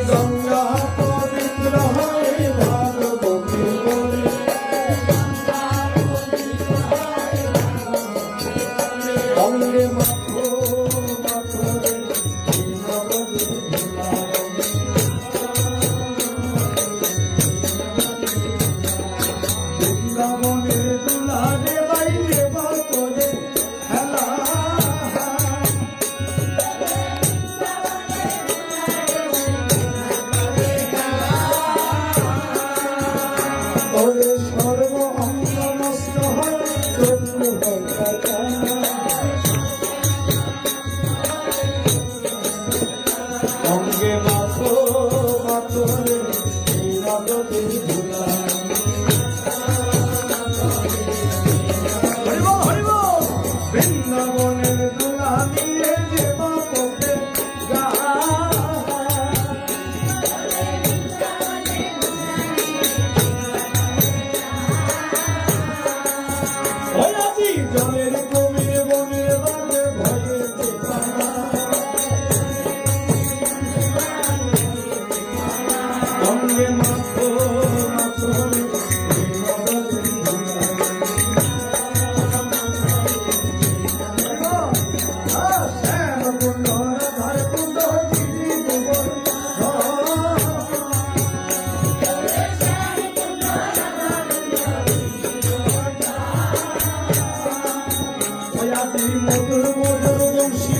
গঙ্গা পবিত্র হয় ভাগবতী বলে অঙ্গে মাথো মাথরে বৃন্দাবনের দুলারে বাইরে বাতরে খেলা ওরে সর্ব অঙ্গ নষ্ট হয় অঙ্গে মাথো মাথরে বৃন্দাবনের দুলা নিয়ে যে বাপকে জলের কবির বনের বাজে ভয়ে অঙ্গে মাথো মাথরে মধুর মধুর বংশী